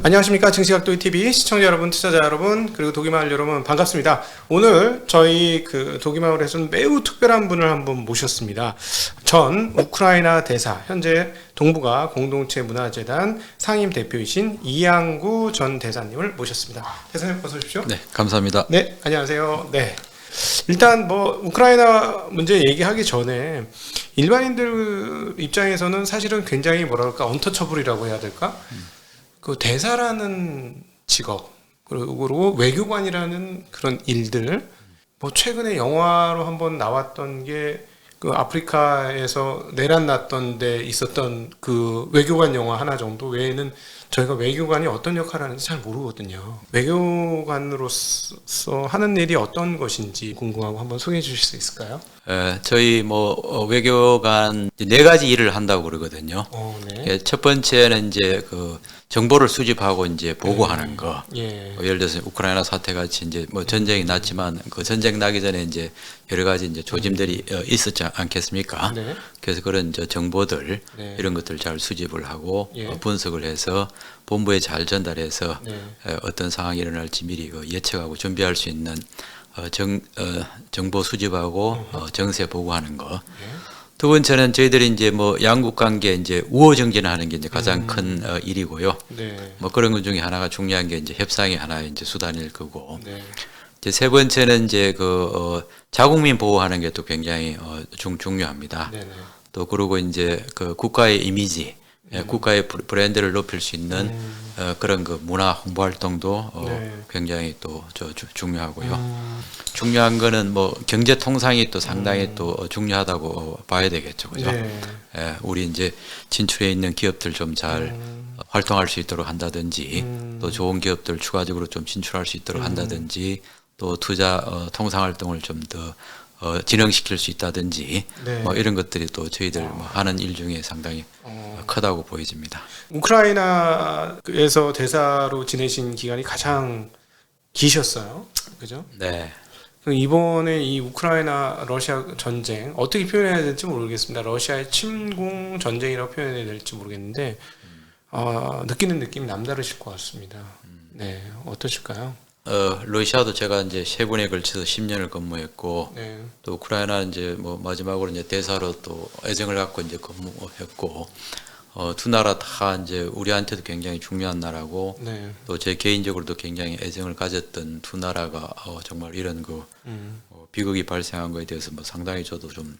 안녕하십니까. 증시각도이TV 시청자 여러분, 투자자 여러분, 그리고 도기마을 여러분 반갑습니다. 오늘 저희 도기마을에서는 매우 특별한 분을 한분 모셨습니다. 전 우크라이나 대사, 현재 동북아 공동체 문화재단 상임 대표이신 이양구 전 대사님을 모셨습니다. 대사님 어서 오십시오. 네, 감사합니다. 네, 안녕하세요. 네. 일단 우크라이나 문제 얘기하기 전에 일반인들 입장에서는 사실은 굉장히 뭐랄까 언터처블이라고 해야 될까? 그 대사라는 직업 그리고 외교관이라는 그런 일들 최근에 영화로 한번 나왔던 게 그 아프리카에서 내란 났던 데 있었던 그 외교관 영화 하나 정도 외에는 저희가 외교관이 어떤 역할을 하는지 잘 모르거든요. 외교관으로서 하는 일이 어떤 것인지 궁금하고 한번 소개해 주실 수 있을까요? 저희 외교관 네 가지 일을 한다고 그러거든요. 네. 첫 번째는 이제 그 정보를 수집하고 이제 보고하는 거. 예를 들어서 우크라이나 사태 같이 이제 전쟁이 났지만 그 전쟁 나기 전에 이제 여러 가지 이제 조짐들이 있었지 않겠습니까? 네. 그래서 그런 정보들 이런 것들 잘 수집을 하고 분석을 해서 본부에 잘 전달해서 어떤 상황이 일어날지 미리 예측하고 준비할 수 있는 정보 수집하고 정세 보고하는 거. 두 번째는 저희들이 이제 양국 관계 이제 우호 정진하는 게 이제 가장 큰 일이고요. 그런 것 중에 하나가 중요한 게 이제 협상이 하나의 이제 수단일 거고. 이제 세 번째는 이제 자국민 보호하는 게 또 굉장히 중요합니다. 또 그리고 이제 그 국가의 이미지, 국가의 브랜드를 높일 수 있는 그런 그 문화 홍보 활동도 굉장히 또 중요하고요. 중요한 거는 경제 통상이 또 상당히 또 중요하다고 봐야 되겠죠, 그죠? 우리 이제 진출해 있는 기업들 좀 잘 활동할 수 있도록 한다든지, 또 좋은 기업들 추가적으로 좀 진출할 수 있도록 한다든지, 또 투자 통상 활동을 좀 더 진행시킬 수 있다든지, 이런 것들이 또 저희들 하는 일 중에 상당히 크다고 보여집니다. 우크라이나에서 대사로 지내신 기간이 가장 기셨어요, 그죠? 네. 이번에 이 우크라이나 러시아 전쟁 어떻게 표현해야 될지 모르겠습니다. 러시아의 침공 전쟁이라고 표현해야 될지 모르겠는데 느끼는 느낌이 남다르실 것 같습니다. 네, 어떠실까요? 러시아도 제가 이제 세 번에 걸쳐서 10년을 근무했고, 또 우크라이나 이제 마지막으로 이제 대사로 또 애정을 갖고 이제 근무했고, 두 나라 다 이제 우리한테도 굉장히 중요한 나라고, 또 제 개인적으로도 굉장히 애정을 가졌던 두 나라가 정말 이런 비극이 발생한 거에 대해서 상당히 저도 좀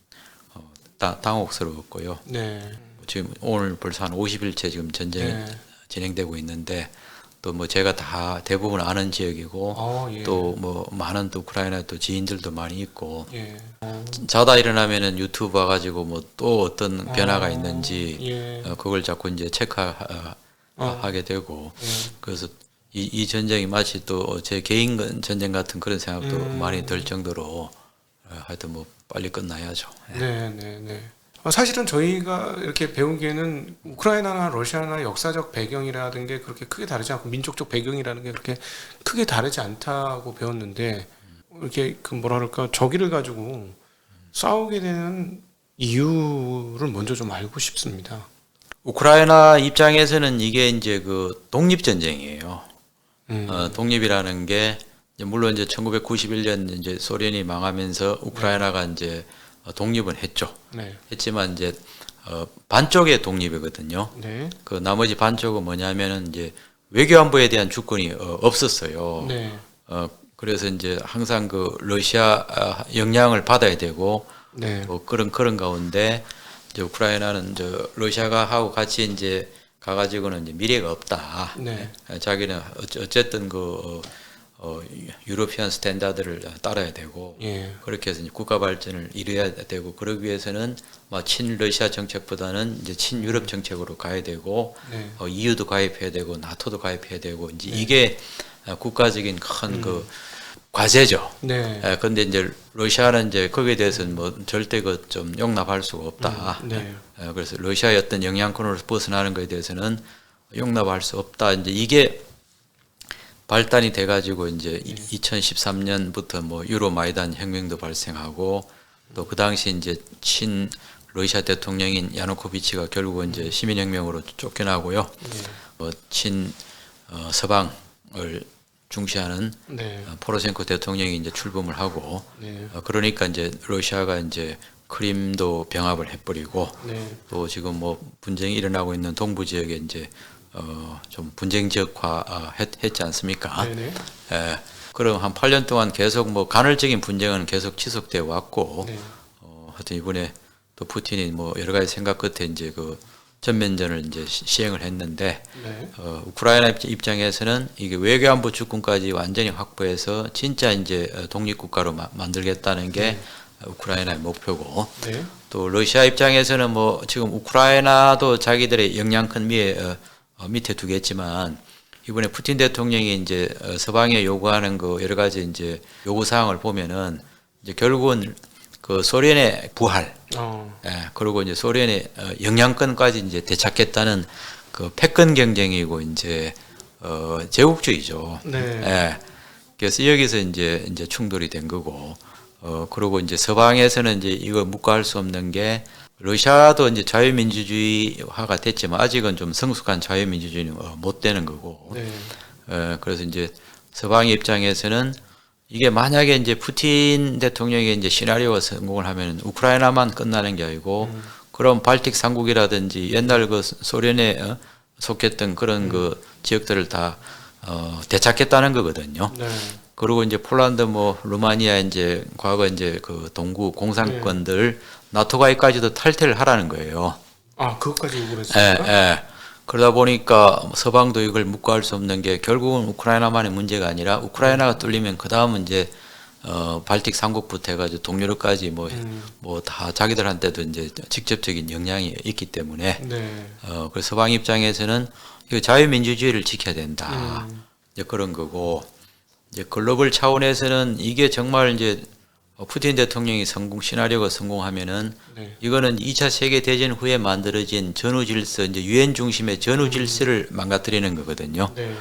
당혹스러웠고요. 지금 오늘 벌써 한 50일째 지금 전쟁이 진행되고 있는데, 또 제가 다 대부분 아는 지역이고 또 많은 또 우크라이나 또 지인들도 많이 있고 자다 일어나면은 유튜브 와가지고 또 어떤 변화가 있는지 그걸 자꾸 이제 체크하게 되고 그래서 이 전쟁이 마치 또 제 개인 전쟁 같은 그런 생각도 많이 들 정도로 하여튼 빨리 끝나야죠. 사실은 저희가 이렇게 배우기에는 우크라이나나 러시아나 역사적 배경이라는 게 그렇게 크게 다르지 않고 민족적 배경이라는 게 그렇게 크게 다르지 않다고 배웠는데 이렇게 저기를 가지고 싸우게 되는 이유를 먼저 좀 알고 싶습니다. 우크라이나 입장에서는 이게 이제 독립전쟁이에요. 독립이라는 게 물론 이제 1991년 이제 소련이 망하면서 우크라이나가 이제 독립은 했죠. 했지만 이제 반쪽의 독립이거든요. 그 나머지 반쪽은 뭐냐면은 이제 외교안보에 대한 주권이 없었어요. 그래서 이제 항상 러시아 영향을 받아야 되고 그런 가운데 이제 우크라이나는 러시아가 하고 같이 이제 가가지고는 이제 미래가 없다. 자기는 어쨌든 유로피안 스탠다드를 따라야 되고 그렇게 해서 이제 국가 발전을 이뤄야 되고 그러기 위해서는 친러시아 정책보다는 이제 친유럽 정책으로 가야 되고 EU도 가입해야 되고 나토도 가입해야 되고 이제 이게 국가적인 큰 과제죠. 그런데 이제 러시아는 이제 거기에 대해서는 절대 좀 용납할 수가 없다. 그래서 러시아의 어떤 영향권으로 벗어나는 것에 대해서는 용납할 수 없다. 이제 이게 발단이 돼가지고 이제 2013년부터 유로 마이단 혁명도 발생하고 또 그 당시 이제 친 러시아 대통령인 야누코비치가 결국은 이제 시민혁명으로 쫓겨나고요. 친 서방을 중시하는 네. 포로셴코 대통령이 이제 출범을 하고 네. 그러니까 이제 러시아가 이제 크림도 병합을 해버리고 네. 또 지금 뭐 분쟁이 일어나고 있는 동부 지역에 이제 좀 분쟁 지역화 했지 않습니까? 네네. 예. 그럼 한 8년 동안 계속 뭐 간헐적인 분쟁은 계속 지속돼 왔고 네. 하여튼 이번에 또 푸틴이 뭐 여러 가지 생각 끝에 이제 그 전면전을 이제 시행을 했는데 네. 우크라이나 입장에서는 이게 외교안보 주권까지 완전히 확보해서 진짜 이제 독립국가로 만들겠다는 게 우크라이나의 목표고 네. 또 러시아 입장에서는 뭐 지금 우크라이나도 자기들의 영향 큰 밑에 두겠지만 이번에 푸틴 대통령이 이제 서방에 요구하는 그 여러 가지 이제 요구 사항을 보면은 이제 결국은 그 소련의 부활, 예, 그리고 이제 소련의 영향권까지 이제 되찾겠다는 그 패권 경쟁이고 이제 제국주의죠. 네. 예. 그래서 여기서 이제 충돌이 된 거고, 그리고 이제 서방에서는 이제 이걸 묵과할 수 없는 게 러시아도 이제 자유민주주의화가 됐지만 아직은 좀 성숙한 자유민주주의는 못 되는 거고, 네. 그래서 이제 서방의 입장에서는 이게 만약에 이제 푸틴 대통령이 이제 시나리오가 성공을 하면 우크라이나만 끝나는 게 아니고 그럼 발틱 삼국이라든지 옛날 그 소련에 속했던 그런 그 지역들을 다 되찾겠다는 거거든요. 네. 그리고 이제 폴란드 뭐 루마니아 이제 과거 이제 그 동구 공산권들 나토 가입까지도 탈퇴를 하라는 거예요. 아, 그것까지 요구를 예, 했습니까? 예. 그러다 보니까 서방도 이걸 묵과할 수 없는 게 결국은 우크라이나만의 문제가 아니라 우크라이나가 뚫리면 그 다음은 이제 발틱 삼국부터 해가지고 동유럽까지 뭐 다 자기들한테도 이제 직접적인 영향이 있기 때문에 네. 그래서 서방 입장에서는 이거 자유민주주의를 지켜야 된다. 이제 그런 거고 이제 글로벌 차원에서는 이게 정말 이제 푸틴 대통령이 시나리오가 성공하면은 네. 이거는 2차 세계 대전 후에 만들어진 전후 질서, 이제 유엔 중심의 전후 질서를 망가뜨리는 거거든요. 네.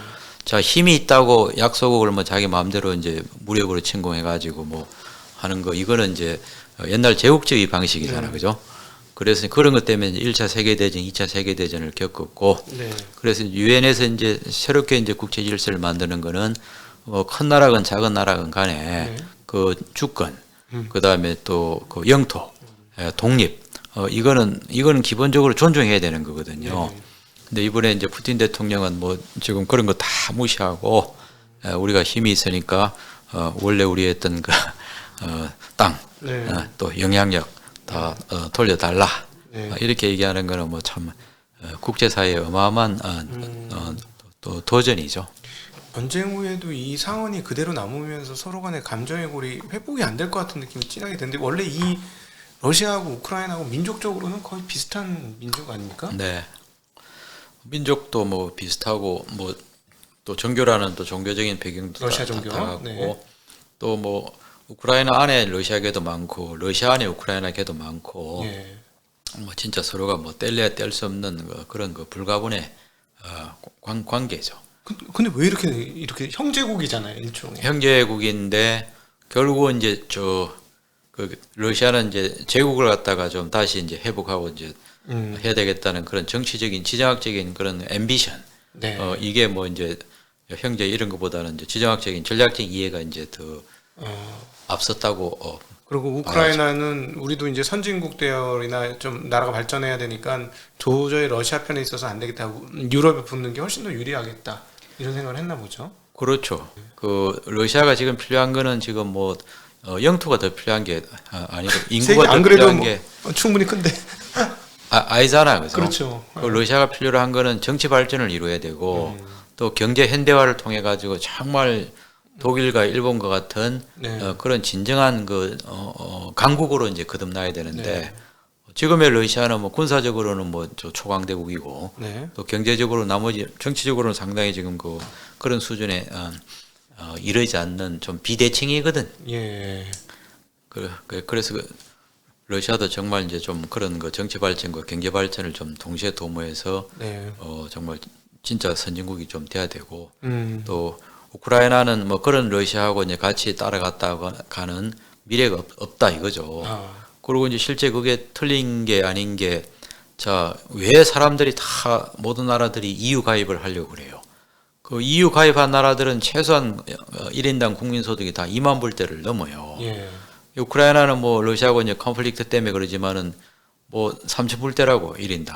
자, 힘이 있다고 약소국을 뭐 자기 마음대로 이제 무력으로 침공해가지고 뭐 하는 거, 이거는 이제 옛날 제국주의 방식이잖아, 그죠? 그래서 그런 것 때문에 1차 세계 대전, 2차 세계 대전을 겪었고, 네. 그래서 유엔에서 이제 새롭게 이제 국제 질서를 만드는 거는 뭐 큰 나라건 작은 나라건 간에 그 주권, 그 다음에 또 그 영토, 독립, 이거는 기본적으로 존중해야 되는 거거든요. 근데 이번에 이제 푸틴 대통령은 뭐 지금 그런 거 다 무시하고 우리가 힘이 있으니까 원래 우리 했던 그 땅, 또 영향력 다 돌려달라. 이렇게 얘기하는 거는 뭐 참 국제사회의 어마어마한 또 도전이죠. 전쟁 후에도 이 상황이 그대로 남으면서 서로 간의 감정의 골이 회복이 안 될 것 같은 느낌이 진하게 드는데 원래 이 러시아하고 우크라이나하고 민족적으로는 거의 비슷한 민족 아닙니까? 네. 민족도 뭐 비슷하고 뭐 또 종교라는 또 종교적인 배경도 러시아 종교? 다르고 네. 또 뭐 우크라이나 안에 러시아계도 많고 러시아 안에 우크라이나계도 많고 예. 뭐 진짜 서로가 뭐 뗄래야 뗄 수 없는 그런 그 불가분의 관계죠. 근데 왜 이렇게 형제국이잖아요, 일종의. 형제국인데 결국은 이제 그 러시아는 이제 제국을 갖다가 좀 다시 이제 회복하고 이제 해야 되겠다는 그런 정치적인 지정학적인 그런 앰비션. 네. 이게 뭐 이제 형제 이런 것보다는 이제 지정학적인 전략적인 이해가 이제 더 앞섰다고. 그리고 우크라이나는 우리도 이제 선진국 대열이나 좀 나라가 발전해야 되니까 도저히 러시아 편에 있어서 안 되겠다 하고 유럽에 붙는 게 훨씬 더 유리하겠다 이런 생각을 했나 보죠. 그렇죠. 그 러시아가 지금 필요한 거는 지금 뭐 영토가 더 필요한 게 아니고 인구가 안 더 그래도 필요한 뭐 게 충분히 큰데. 아니잖아, 그죠? 그렇죠. 그 러시아가 필요로 한 거는 정치 발전을 이루어야 되고 또 경제 현대화를 통해 가지고 정말 독일과 일본과 같은 그런 진정한 그 강국으로 이제 거듭나야 되는데 지금의 러시아는 뭐 군사적으로는 뭐 초강대국이고 또 경제적으로 나머지 정치적으로는 상당히 지금 그런 수준에 이르지 않는 좀 비대칭이거든. 예. 그래서 러시아도 정말 이제 좀 그런 거 정치 발전과 경제 발전을 좀 동시에 도모해서 정말 진짜 선진국이 좀 돼야 되고 또 우크라이나는 뭐 그런 러시아하고 이제 같이 따라갔다가 가는 미래가 없다 이거죠. 그리고 이제 실제 그게 틀린 게 아닌 게 자, 왜 사람들이 다 모든 나라들이 EU 가입을 하려고 그래요? 그 EU 가입한 나라들은 최소한 1인당 국민소득이 다 2만 불대를 넘어요. 예. 우크라이나는 뭐 러시아하고 이제 컨플릭트 때문에 그러지만은 뭐 3천 불대라고 1인당.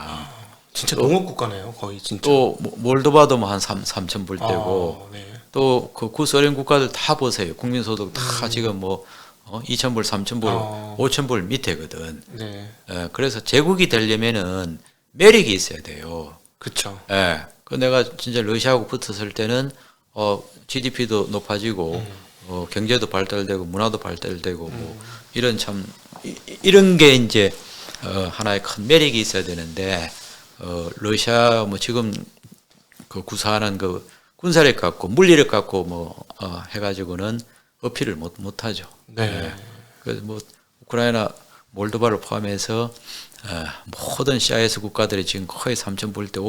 진짜 농업 국가네요, 거의 진짜. 또 몰도바도 뭐 한 3천 불대고 네. 또 그 구소련 국가들 다 보세요. 국민소득 다 지금 뭐 2천 불, 3천 불, 5천 불 밑에거든. 네. 그래서 제국이 되려면은 매력이 있어야 돼요. 그렇죠. 예. 그 내가 진짜 러시아하고 붙었을 때는 GDP도 높아지고 경제도 발달되고 문화도 발달되고 뭐 이런 참 이런 게 이제 하나의 큰 매력이 있어야 되는데 러시아 뭐 지금 그 구사하는 그 군사력 갖고 물리력 갖고 뭐 해가지고는 어필을 못하죠. 네. 예. 그래서 뭐 우크라이나 몰도바를 포함해서 모든 CIS 국가들이 지금 거의 3천 불대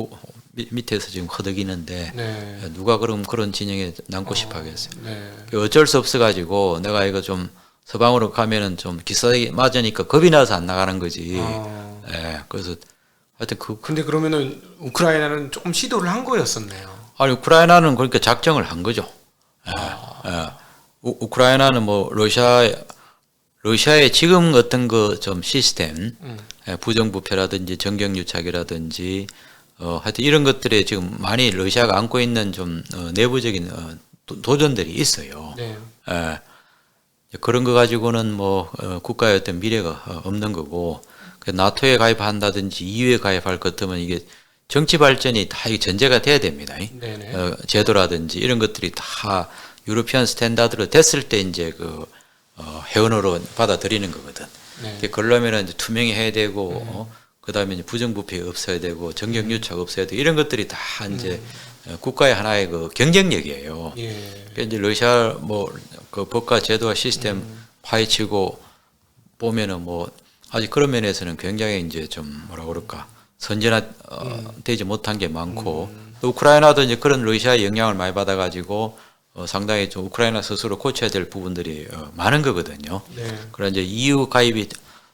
밑에서 지금 허덕이는데 네. 누가 그런 진영에 남고 싶어 하겠어요. 네. 어쩔 수 없어 가지고 내가 이거 좀 서방으로 가면은 좀 기싸게 맞으니까 겁이 나서 안 나가는 거지. 예. 그래서 하여튼 근데 그러면은 우크라이나는 조금 시도를 한 거였었네요. 아니 우크라이나는 그러니까 작정을 한 거죠. 우크라이나는 뭐 러시아의 지금 어떤 그 좀 시스템, 부정부패라든지 정경유착이라든지 하여튼 이런 것들에 지금 많이 러시아가 안고 있는 좀 내부적인 도전들이 있어요. 네. 그런 거 가지고는 뭐 국가의 어떤 미래가 없는 거고 나토에 가입한다든지 EU에 가입할 것 같으면 이게 정치 발전이 다 전제가 돼야 됩니다. 네네. 제도라든지 이런 것들이 다 유로피안 스탠다드로 됐을 때 이제 그 회원으로 받아들이는 거거든. 네. 그러려면 이제 투명해야 되고 그다음에 이제 부정부패 없어야 되고 정경유착 없어야 되고 이런 것들이 다 이제 국가의 하나의 그 경쟁력이에요. 예. 그러니까 이제 러시아 뭐 그 법과 제도와 시스템 파헤치고 보면은 뭐 아직 그런 면에서는 굉장히 이제 좀 뭐라 그럴까 선진화 되지 못한 게 많고 또 우크라이나도 이제 그런 러시아의 영향을 많이 받아가지고 상당히 좀 우크라이나 스스로 고쳐야 될 부분들이 많은 거거든요. 네. 그런 이제 EU 가입이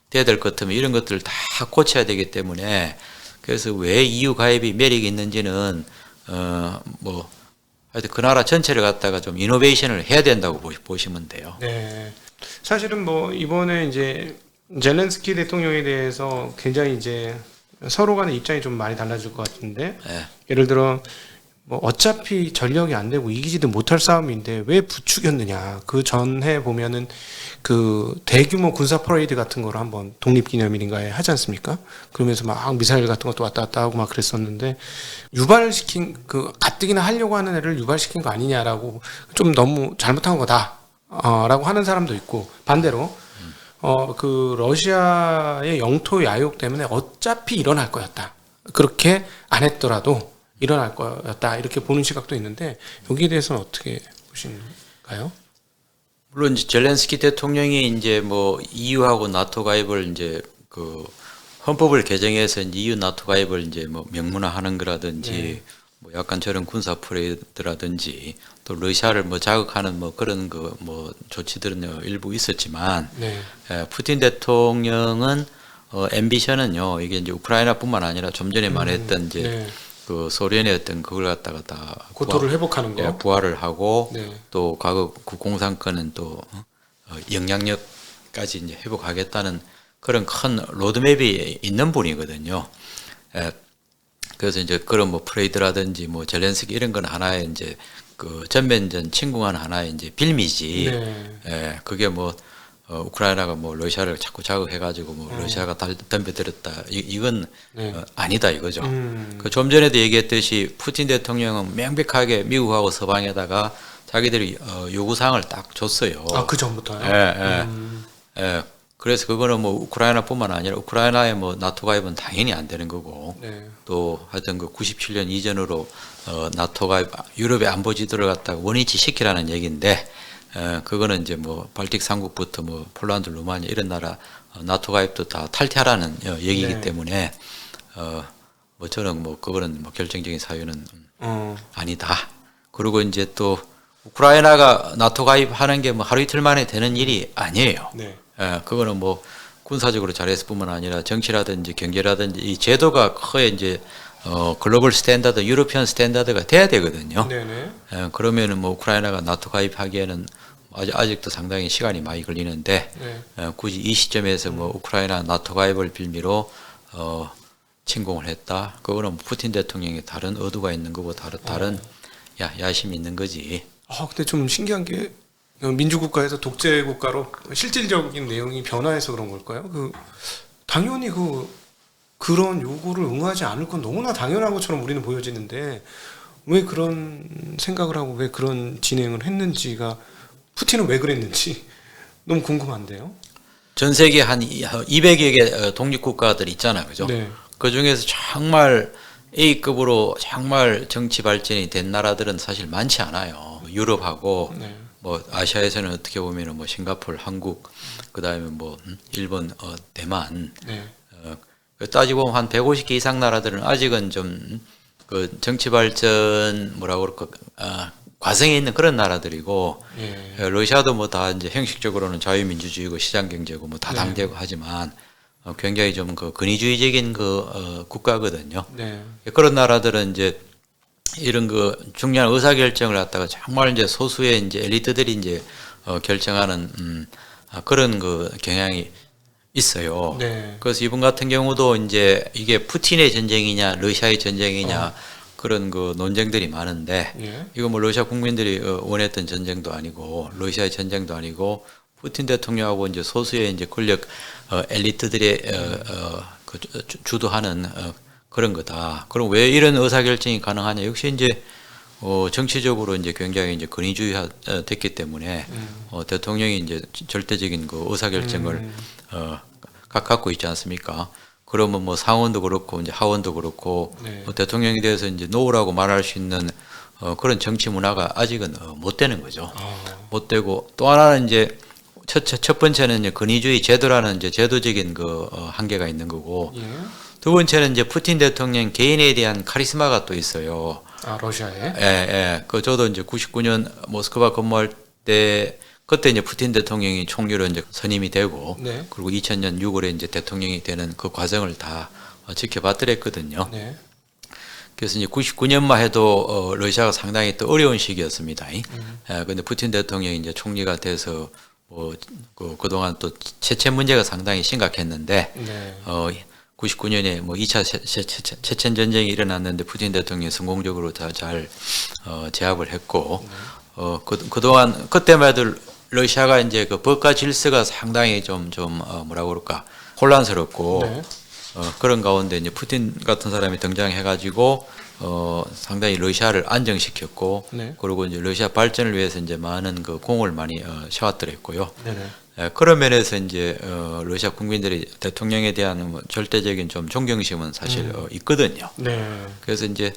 돼야 될 것 같으면 이런 것들을 다 고쳐야 되기 때문에 그래서 왜 EU 가입이 매력이 있는지는 뭐 하여튼 그 나라 전체를 갖다가 좀 이노베이션을 해야 된다고 보시면 돼요. 네. 사실은 뭐 이번에 이제 젤렌스키 대통령에 대해서 굉장히 이제 서로 간의 입장이 좀 많이 달라질 것 같은데 네. 예를 들어 뭐 어차피 전력이 안 되고 이기지도 못할 싸움인데 왜 부추겼느냐. 그 전해 보면은 그 대규모 군사 퍼레이드 같은 거를 한번 독립기념일인가에 하지 않습니까? 그러면서 막 미사일 같은 것도 왔다 갔다 하고 막 그랬었는데 유발시킨 그 가뜩이나 하려고 하는 애를 유발시킨 거 아니냐라고 좀 너무 잘못한 거다. 라고 하는 사람도 있고 반대로 그 러시아의 영토 야욕 때문에 어차피 일어날 거였다. 그렇게 안 했더라도 일어날 거였다. 이렇게 보는 시각도 있는데 여기에 대해서는 어떻게 보시는가요? 물론 이제 젤렌스키 대통령이 이제 뭐 EU하고 나토 가입을 이제 그 헌법을 개정해서 이제 EU 나토 가입을 이제 뭐 명문화하는 거라든지 뭐 약간 저런 군사 퍼레이드라든지 또 러시아를 뭐 자극하는 뭐 그런 그 뭐 조치들은 일부 있었지만 푸틴 대통령은 앰비션은요 이게 이제 우크라이나뿐만 아니라 좀 전에 말했던 이제 그 소련의 어떤 그걸 갖다가 다 고토를 회복하는 거, 부활을 하고 또 과거 그 공산권은 또 영향력까지 이제 회복하겠다는 그런 큰 로드맵이 있는 분이거든요. 그래서 이제 그런 뭐 프레이드라든지 뭐 젤렌스키 이런 건 하나의 이제 그 전면전 침공한 하나의 이제 빌미지. 그게 뭐 우크라이나가 뭐 러시아를 자꾸 자극해가지고 뭐 러시아가 덤벼들었다 이건 아니다 이거죠. 그 좀 전에도 얘기했듯이 푸틴 대통령은 명백하게 미국하고 서방에다가 자기들이 요구사항을 딱 줬어요. 그 전부터요? 그래서 그거는 뭐 우크라이나뿐만 아니라 우크라이나의 뭐 나토 가입은 당연히 안 되는 거고 또 하여튼 그 97년 이전으로 나토 가입 유럽의 안보 지도를 갖다가 원위치 시키라는 얘기인데 그거는 이제 뭐 발틱 3국부터 뭐 폴란드, 루마니아 이런 나라 나토 가입도 다 탈퇴하라는 얘기이기 때문에 뭐 저는 뭐 그거는 뭐 결정적인 사유는 아니다. 그리고 이제 또 우크라이나가 나토 가입하는 게 뭐 하루 이틀 만에 되는 일이 아니에요. 그거는 뭐 군사적으로 잘했을 뿐만 아니라 정치라든지 경제라든지 이 제도가 거의 이제 글로벌 스탠다드, 유로피언 스탠다드가 돼야 되거든요. 네네. 그러면은 뭐 우크라이나가 나토 가입하기에는 아직도 상당히 시간이 많이 걸리는데 네. 굳이 이 시점에서 뭐 우크라이나 나토 가입을 빌미로 침공을 했다. 그거는 푸틴 대통령의 다른 의도가 있는 거고 다른 야심이 있는 거지. 근데 좀 신기한 게 민주국가에서 독재 국가로 실질적인 내용이 변화해서 그런 걸까요? 당연히 그런 요구를 응하지 않을 건 너무나 당연한 것처럼 우리는 보여지는데 왜 그런 생각을 하고 왜 그런 진행을 했는지가 푸틴은 왜 그랬는지 너무 궁금한데요. 전 세계 한 200여 개 독립국가들 있잖아요. 그죠? 네. 그 중에서 정말 A급으로 정말 정치 발전이 된 나라들은 사실 많지 않아요. 유럽하고 네. 뭐 아시아에서는 어떻게 보면은 뭐 싱가포르, 한국, 그다음에 뭐 일본, 대만. 네. 따지고 보면 한 150개 이상 나라들은 아직은 좀 그 정치 발전 뭐라고 그럴까 과정에 있는 그런 나라들이고 예. 러시아도 뭐 다 이제 형식적으로는 자유민주주의고 시장 경제고 뭐 다당제고 하지만 굉장히 좀 그 권위주의적인 국가거든요. 네. 그런 나라들은 이제 이런 중요한 의사 결정을 갖다가 정말 이제 소수의 이제 엘리트들이 이제 결정하는 그런 경향이 있어요. 네. 그래서 이번 같은 경우도 이제 이게 푸틴의 전쟁이냐 러시아의 전쟁이냐 그런 논쟁들이 많은데 예. 이거 뭐 러시아 국민들이 원했던 전쟁도 아니고 러시아의 전쟁도 아니고 푸틴 대통령하고 이제 소수의 이제 권력 엘리트들의 주도하는 그런 거다. 그럼 왜 이런 의사 결정이 가능하냐? 역시 이제 정치적으로 이제 굉장히 이제 권위주의 됐기 때문에 대통령이 이제 절대적인 의사 결정을 갖고 있지 않습니까? 그러면 뭐 상원도 그렇고 이제 하원도 그렇고 네. 대통령에 대해서 이제 노라고 말할 수 있는 그런 정치 문화가 아직은 못 되는 거죠. 못 되고 또 하나는 이제 첫 번째는 이제 권위주의 제도라는 이제 제도적인 한계가 있는 거고 예. 두 번째는 이제 푸틴 대통령 개인에 대한 카리스마가 또 있어요. 러시아에? 예. 저도 이제 99년 모스크바 근무할 때 그때 이제 푸틴 대통령이 총리로 이제 선임이 되고 네. 그리고 2000년 6월에 이제 대통령이 되는 그 과정을 다 지켜봤더랬거든요. 네. 그래서 이제 99년만 해도 러시아가 상당히 또 어려운 시기였습니다. 근데 푸틴 대통령이 이제 총리가 돼서 그동안 또 체체 문제가 상당히 심각했는데 네. 99년에 뭐 2차 체첸 전쟁이 일어났는데 푸틴 대통령이 성공적으로 다 잘 제압을 했고 그동안 그때만 해도 러시아가 이제 법과 질서가 상당히 좀 뭐라고 그럴까 혼란스럽고 네. 그런 가운데 이제 푸틴 같은 사람이 등장해가지고 상당히 러시아를 안정시켰고 네. 그리고 이제 러시아 발전을 위해서 이제 많은 공을 많이 셔왔더랬고요. 네네. 그런 면에서 이제 러시아 국민들이 대통령에 대한 절대적인 좀 존경심은 사실 있거든요. 네. 그래서 이제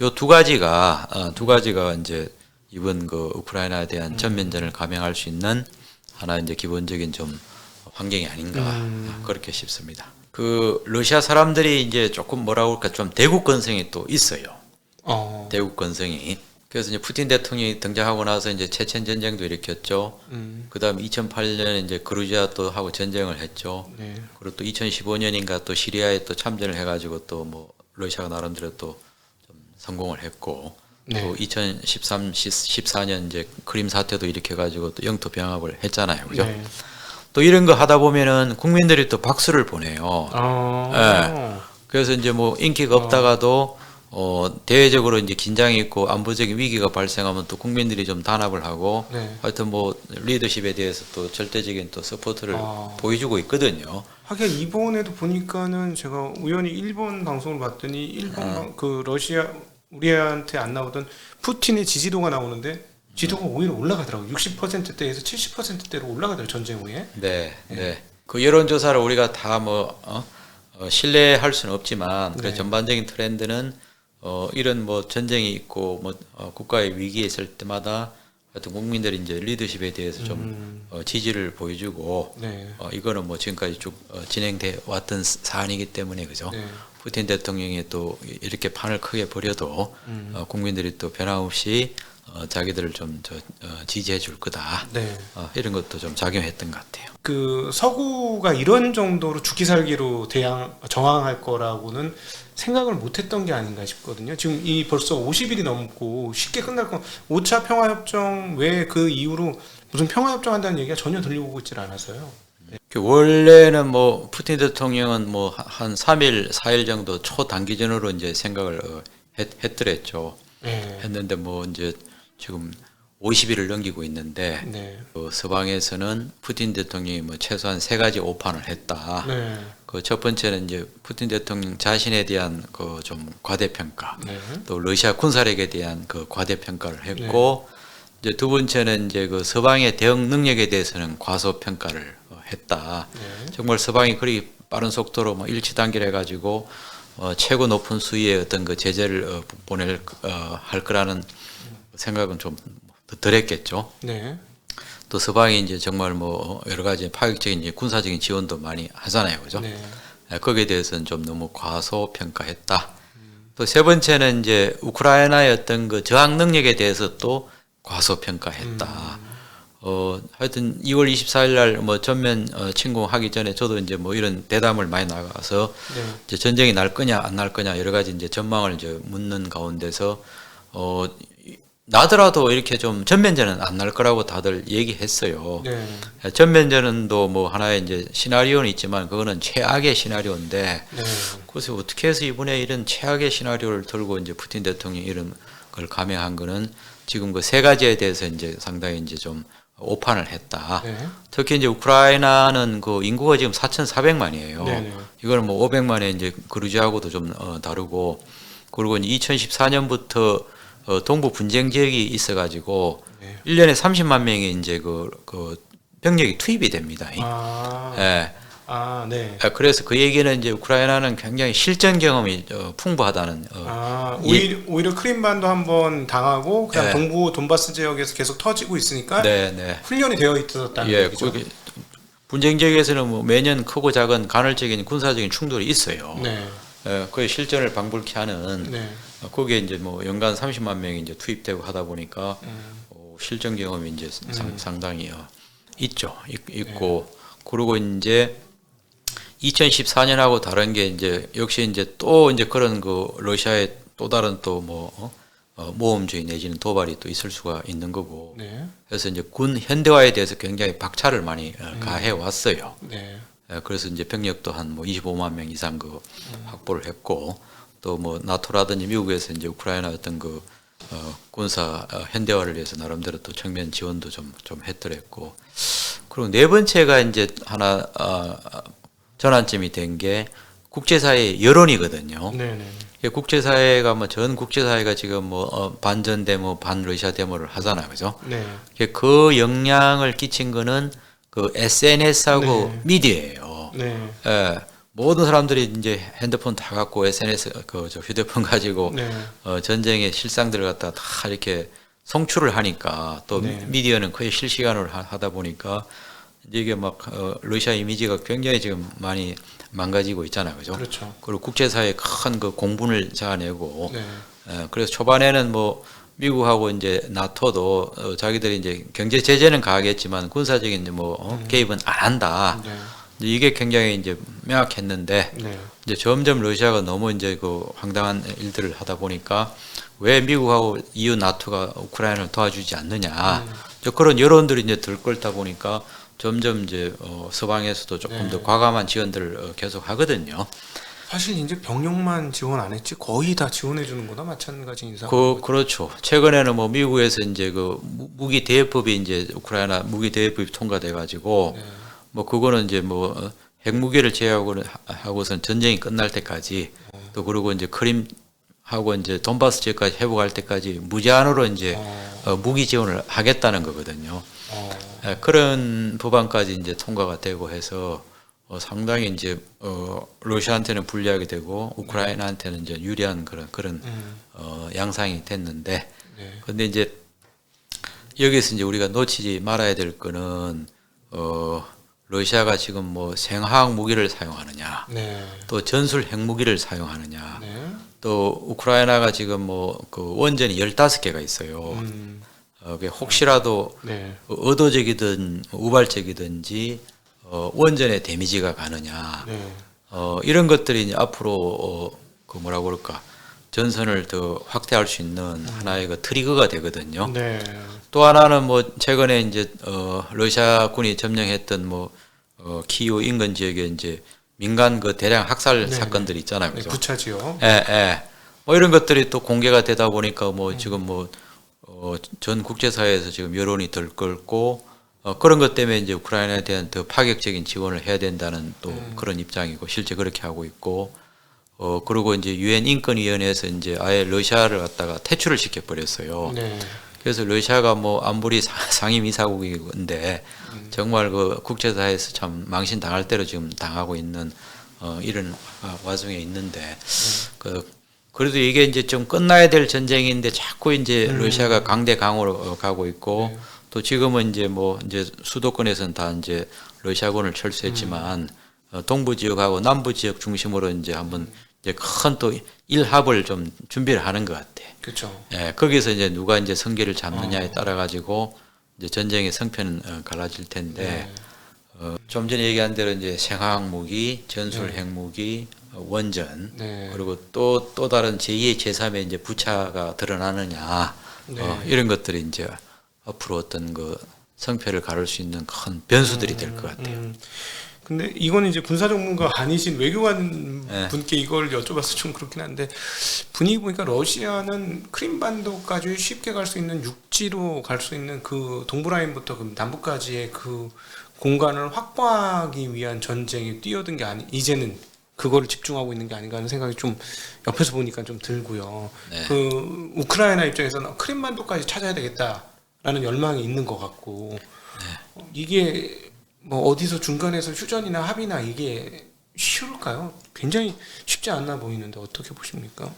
요 두 가지가 이제 이번 우크라이나에 대한 전면전을 감행할 수 있는 하나 이제 기본적인 좀 환경이 아닌가 그렇게 싶습니다. 러시아 사람들이 이제 조금 뭐라고 할까 좀 대국 건성이 또 있어요. 대국 건성이. 그래서 이제 푸틴 대통령이 등장하고 나서 이제 체첸 전쟁도 일으켰죠. 그다음에 2008년에 이제 그루지아 또 하고 전쟁을 했죠. 네. 그리고 또 2015년인가 또 시리아에 또 참전을 해가지고 또 뭐 러시아가 나름대로 또 좀 성공을 했고. 네. 또 2013, 14년 이제 크림 사태도 일으켜가지고 또 영토 병합을 했잖아요, 그죠? 네. 또 이런 거 하다 보면은 국민들이 또 박수를 보내요. 네. 그래서 이제 뭐 인기가 없다가도 대외적으로 이제 긴장이 있고 안보적인 위기가 발생하면 또 국민들이 좀 단합을 하고 네. 하여튼 뭐 리더십에 대해서 또 절대적인 또 서포트를 보여주고 있거든요. 하긴 이번에도 보니까는 제가 우연히 일본 방송을 봤더니 일본 러시아 우리한테 안 나오던 푸틴의 지지도가 나오는데 지도가 오히려 올라가더라고요. 60%대에서 70%대로 올라가더라고요. 전쟁 후에. 네. 그 여론조사를 우리가 다 신뢰할 수는 없지만 그 전반적인 트렌드는 이런 뭐 전쟁이 있고 뭐 국가의 위기에 있을 때마다 하여튼 국민들이 이제 리더십에 대해서 좀 지지를 보여주고 네. 이거는 뭐 지금까지 쭉 진행돼 왔던 사안이기 때문에 그죠. 네. 푸틴 대통령이 또 이렇게 판을 크게 벌여도 국민들이 또 변함없이 자기들을 좀 지지해 줄 거다. 네. 이런 것도 좀 작용했던 것 같아요. 그 서구가 이런 정도로 죽기 살기로 저항할 거라고는 생각을 못했던 게 아닌가 싶거든요. 지금 이 벌써 50일이 넘고 쉽게 끝날 건 5차 평화협정 외에 그 이후로 무슨 평화협정 한다는 얘기가 전혀 들려오고 있질 않아서요. 원래는 뭐 푸틴 대통령은 뭐 한 3일, 4일 정도 초단기전으로 이제 생각을 했더랬죠. 네. 했는데 뭐 이제 지금 50일을 넘기고 있는데 네. 서방에서는 푸틴 대통령이 뭐 최소한 3가지 오판을 했다. 네. 그 첫 번째는 이제 푸틴 대통령 자신에 대한 그 좀 과대평가, 네. 또 러시아 군사력에 대한 그 과대평가를 했고, 이제 두 번째는 이제 그 서방의 대응 능력에 대해서는 과소평가를 했다. 네. 정말 서방이 그리 빠른 속도로 뭐 일치단결해 가지고 최고 높은 수위의 어떤 그 제재를 할 거라는 생각은 좀 덜했겠죠. 네. 또 서방이 이제 정말 뭐 여러 가지 파격적인 이제 군사적인 지원도 많이 하잖아요, 그죠? 네. 거기에 대해서는 좀 너무 과소평가했다. 또 세 번째는 이제 우크라이나의 어떤 그 저항 능력에 대해서 또 과소평가했다. 하여튼 2월 24일 날 뭐 전면 침공하기 전에 저도 이제 뭐 이런 대담을 많이 나가서 네. 이제 전쟁이 날 거냐 안 날 거냐 여러 가지 이제 전망을 이제 묻는 가운데서 나더라도 이렇게 좀 전면전은 안 날 거라고 다들 얘기했어요. 네. 전면전도 뭐 하나의 이제 시나리오는 있지만 그거는 최악의 시나리오인데 네. 그래서 어떻게 해서 이번에 이런 최악의 시나리오를 들고 이제 푸틴 대통령이 이런 걸 감행한 거는 지금 그 3가지에 대해서 이제 상당히 이제 좀 오판을 했다. 네. 특히 이제 우크라이나는 그 인구가 지금 4,400만이에요. 네. 이거는 뭐 500만에 이제 그루지하고도 좀 다르고, 그리고 2014년부터 동부 분쟁 지역이 있어가지고 네. 1년에 30만 명이 이제 그 병력이 투입이 됩니다. 아. 예. 아, 네. 그래서 그 얘기는 이제 우크라이나는 굉장히 실전 경험이 풍부하다는. 오히려 크림반도 한번 당하고 그냥 네. 동부 돈바스 지역에서 계속 터지고 있으니까 네. 훈련이 되어 있었다는 예, 얘기죠. 분쟁 지역에서는 뭐 매년 크고 작은 간헐적인 군사적인 충돌이 있어요. 네. 그 실전을 방불케 하는 네. 거기에 이제 뭐 연간 30만 명이 이제 투입되고 하다 보니까 실전 경험이 이제 상당히 있죠. 있고 그리고 이제 2014년하고 다른 게 이제 역시 이제 또 이제 그런 그 러시아의 또 다른 또 뭐 모험주의 내지는 도발이 또 있을 수가 있는 거고. 네. 그래서 이제 군 현대화에 대해서 굉장히 박차를 많이 가해 왔어요. 네. 그래서 이제 병력도 한 뭐 25만 명 이상 그 확보를 했고, 또 뭐 나토라든지 미국에서 이제 우크라이나 어떤 그 군사 현대화를 위해서 나름대로 또 정면 지원도 좀 했더랬고, 그리고 네 번째가 이제 하나 전환점이 된 게 국제사회의 여론이거든요. 네. 국제사회가 뭐 전 국제사회가 지금 뭐 반전 데모, 반 러시아 데모를 하잖아요, 그죠? 네. 그 영향을 끼친 거는 그 SNS하고 네. 미디어예요. 네. 예, 모든 사람들이 이제 핸드폰 다 갖고 SNS 휴대폰 가지고 네. 전쟁의 실상들을 갖다 다 이렇게 송출을 하니까 또 네. 미디어는 거의 실시간으로 하다 보니까 이게 막 러시아 이미지가 굉장히 지금 많이 망가지고 있잖아요, 그죠? 그렇죠. 그리고 국제사회에 큰 그 공분을 자아내고, 네. 그래서 초반에는 뭐 미국하고 이제 나토도 자기들이 이제 경제 제재는 가하겠지만 군사적인 이제 뭐 개입은 안 한다. 네. 이게 굉장히 이제 명확했는데 네. 이제 점점 러시아가 너무 이제 그 황당한 일들을 하다 보니까 왜 미국하고 EU 나토가 우크라이나를 도와주지 않느냐. 그런 여론들이 이제 들끓다 보니까 점점 이제 서방에서도 조금 더 과감한 지원들을 계속 하거든요. 사실 이제 병력만 지원 안 했지 거의 다 지원해 주는 거나 마찬가지인 상. 그렇죠. 최근에는 뭐 미국에서 이제 그 무기 대여법이 이제 우크라이나 무기 대여법이 통과돼 가지고 네. 뭐 그거는 이제 뭐 핵무기를 제외하고선 전쟁이 끝날 때까지 또 그리고 이제 크림하고 이제 돈바스 지역까지 회복할 때까지 무제한으로 이제 무기 지원을 하겠다는 거거든요. 그런 법안까지 이제 통과가 되고 해서 상당히 이제 러시아한테는 불리하게 되고 우크라이나한테는 이제 유리한 그런 양상이 됐는데, 네. 근데 이제 여기서 이제 우리가 놓치지 말아야 될 거는 러시아가 지금 뭐 생화학 무기를 사용하느냐, 네. 또 전술 핵무기를 사용하느냐, 네. 또 우크라이나가 지금 뭐 그 원전이 15개가 있어요. 그게 혹시라도 네. 의도적이든 우발적이든지 원전에 데미지가 가느냐 네. 이런 것들이 이제 앞으로 그 뭐라고 그럴까 전선을 더 확대할 수 있는 하나의 그 트리거가 되거든요. 네. 또 하나는 뭐 최근에 이제 러시아군이 점령했던 뭐 키이우 인근 지역에 이제 민간 그 대량 학살 네. 사건들이 있잖아요. 네. 그죠? 부차지요. 예, 예. 뭐 이런 것들이 또 공개가 되다 보니까 뭐 지금 뭐 전 국제사회에서 지금 여론이 들끓고 그런 것 때문에 이제 우크라이나에 대한 더 파격적인 지원을 해야 된다는 또 그런 입장이고 실제 그렇게 하고 있고 그리고 이제 유엔 인권위원회에서 이제 아예 러시아를 갖다가 퇴출을 시켜 버렸어요. 네. 그래서 러시아가 뭐 안보리 상임이사국인데 정말 그 국제사회에서 참 망신 당할 대로 지금 당하고 있는 이런 와중에 있는데 그래도 이게 이제 좀 끝나야 될 전쟁인데 자꾸 이제 러시아가 강대 강으로 가고 있고 네. 또 지금은 이제 뭐 이제 수도권에서는 다 이제 러시아군을 철수했지만 동부 지역하고 남부 지역 중심으로 이제 한번 이제 큰 또 일합을 좀 준비를 하는 것 같아. 그렇죠. 예, 거기서 이제 누가 이제 성기를 잡느냐에 따라 가지고 이제 전쟁의 성편은 갈라질 텐데 좀 전에 얘기한 대로 이제 생화학 무기, 전술 핵무기, 원전 네. 그리고 또 다른 제2의 제3의 이제 부차가 드러나느냐 네. 이런 것들이 이제 앞으로 어떤 그 성패를 가를 수 있는 큰 변수들이 될 것 같아요. 근데 이거는 이제 군사 전문가 아니신 외교관 네. 분께 이걸 여쭤봐서 좀 그렇긴 한데 분위기 보니까 러시아는 크림반도까지 쉽게 갈 수 있는 육지로 갈 수 있는 그 동부 라인부터 그 남부까지의 그 공간을 확보하기 위한 전쟁에 뛰어든 게 아니 이제는 그거를 집중하고 있는 게 아닌가 하는 생각이 좀 옆에서 보니까 좀 들고요. 네. 그 우크라이나 입장에서는 크림반도까지 찾아야 되겠다라는 열망이 있는 것 같고 이게 뭐 어디서 중간에서 휴전이나 합의나 이게 쉬울까요? 굉장히 쉽지 않나 보이는데 어떻게 보십니까?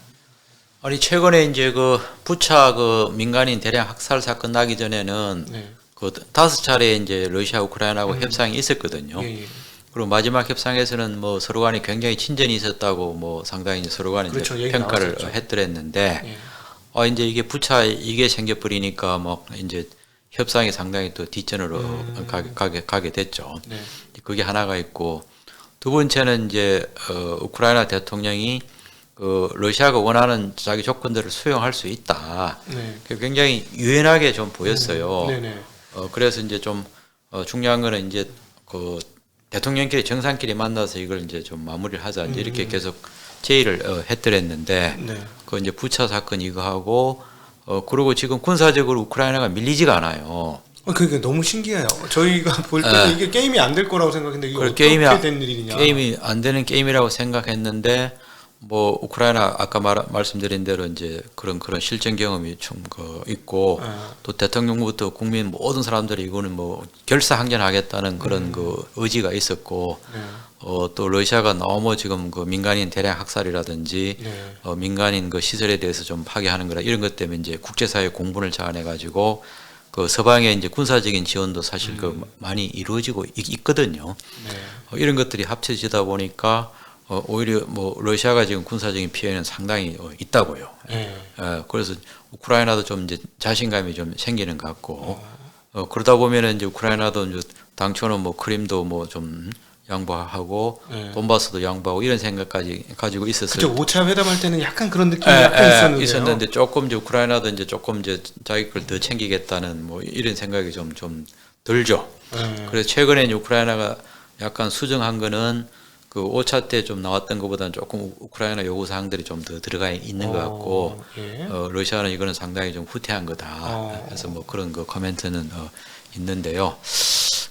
아니 최근에 이제 그 부차 그 민간인 대량 학살 사건 나기 전에는 네. 그 5차례 이제 러시아 우크라이나하고 협상이 있었거든요. 예, 예. 그리고 마지막 협상에서는 뭐 서로 간에 굉장히 친전이 있었다고 뭐 상당히 이제 서로 간에 그렇죠. 이제 얘기 평가를 나왔었죠. 했더랬는데 예. 이제 이게 부차 이게 생겨버리니까 뭐 이제 협상이 상당히 또 뒷전으로 가게 됐죠. 네. 그게 하나가 있고 두 번째는 이제 우크라이나 대통령이 그 러시아가 원하는 자기 조건들을 수용할 수 있다. 네. 굉장히 유연하게 좀 보였어요. 네네. 그래서 이제 좀 중요한 거는 이제 그 대통령끼리 정상끼리 만나서 이걸 이제 좀 마무리를 하자 이제 이렇게 계속 제의를 했더랬는데 네. 그 이제 부차 사건 이거 하고 그리고 지금 군사적으로 우크라이나가 밀리지가 않아요. 그러니까 너무 신기해요. 저희가 볼 때는 이게 게임이 안 될 거라고 생각했는데 이게 어떻게 된 일이냐. 게임이 안 되는 게임이라고 생각했는데 뭐 우크라이나 아까 말씀드린 대로 이제 그런 실전 경험이 좀 있고 또 대통령부터 국민 모든 사람들이 이거는 뭐 결사항전하겠다는 그런 그 의지가 있었고 네. 또 러시아가 너무 지금 그 민간인 대량 학살이라든지 네. 민간인 그 시설에 대해서 좀 파괴하는 거라 이런 것 때문에 이제 국제사회 공분을 자아내 가지고 그 서방의 이제 군사적인 지원도 사실 그 많이 이루어지고 있거든요. 네. 이런 것들이 합쳐지다 보니까 오히려 뭐 러시아가 지금 군사적인 피해는 상당히 있다고요. 네. 그래서 우크라이나도 좀 이제 자신감이 좀 생기는 것 같고 그러다 보면은 이제 우크라이나도 이제 당초는 뭐 크림도 뭐 좀 양보하고 네. 돈바스도 양보하고 이런 생각까지 가지고 있었을 그죠. 5차 회담할 때는 약간 그런 느낌이 약간 있었는데 조금 이제 우크라이나도 이제 조금 이제 자기 걸 더 챙기겠다는 뭐 이런 생각이 좀 들죠. 네. 그래서 최근에 이제 우크라이나가 약간 수정한 거는 그 5차 때 좀 나왔던 것보다는 조금 우크라이나 요구 사항들이 좀 더 들어가 있는 것 같고 예. 러시아는 이거는 상당히 좀 후퇴한 거다. 그래서 뭐 그런 그 코멘트는 있는데요.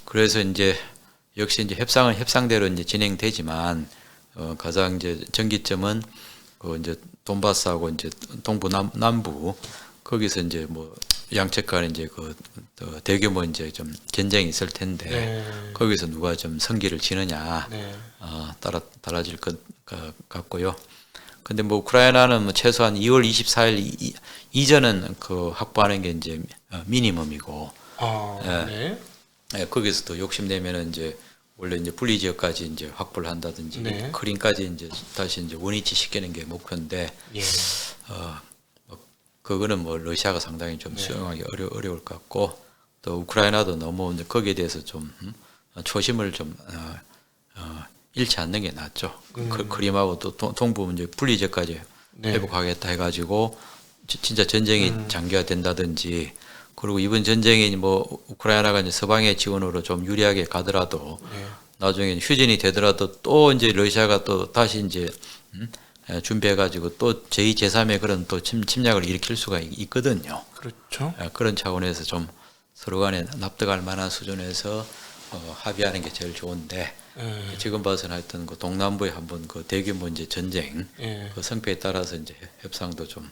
그래서 이제 역시 이제 협상은 협상대로 이제 진행되지만 가장 이제 전기점은 그 이제 돈바스하고 이제 동부 남부 거기서 이제 뭐 양측 간에 이제 그 대규모 이제 좀 전쟁이 있을 텐데 네. 거기서 누가 좀 성기를 지느냐 네. 달라질 것 같고요. 근데 뭐 우크라이나는 뭐 최소한 2월 24일 이전은 그 확보하는 게 이제 미니멈이고 네. 거기서 또 욕심내면은 이제 원래 이제 분리 지역까지 이제 확보를 한다든지 네. 크림까지 이제 다시 이제 원위치 시키는 게 목표인데 예. 뭐 그거는 뭐 러시아가 상당히 좀 수용하기 어려울 것 같고 또 우크라이나도 너무 이제 거기에 대해서 좀 초심을 좀 잃지 않는 게 낫죠. 크림하고 또 동부 이제 분리 지역까지 회복하겠다 해가지고 진짜 전쟁이 장기화된다든지 그리고 이번 전쟁이 뭐 우크라이나가 이제 서방의 지원으로 좀 유리하게 가더라도 나중에 휴전이 되더라도 또 이제 러시아가 또 다시 이제 준비해가지고 또 제2, 제3의 그런 또 침략을 일으킬 수가 있거든요. 그렇죠. 그런 차원에서 좀 서로 간에 납득할 만한 수준에서 합의하는 게 제일 좋은데 지금 봐서는 하여튼 그 동남부에 한번 그 대규모 이제 전쟁 그 성패에 따라서 이제 협상도 좀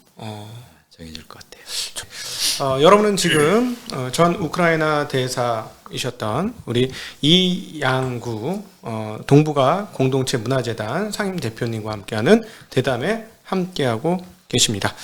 정해질 것 같아요. 여러분은 지금 전 우크라이나 대사이셨던 우리 이양구 동북아 공동체 문화재단 상임 대표님과 함께하는 대담에 함께하고 계십니다.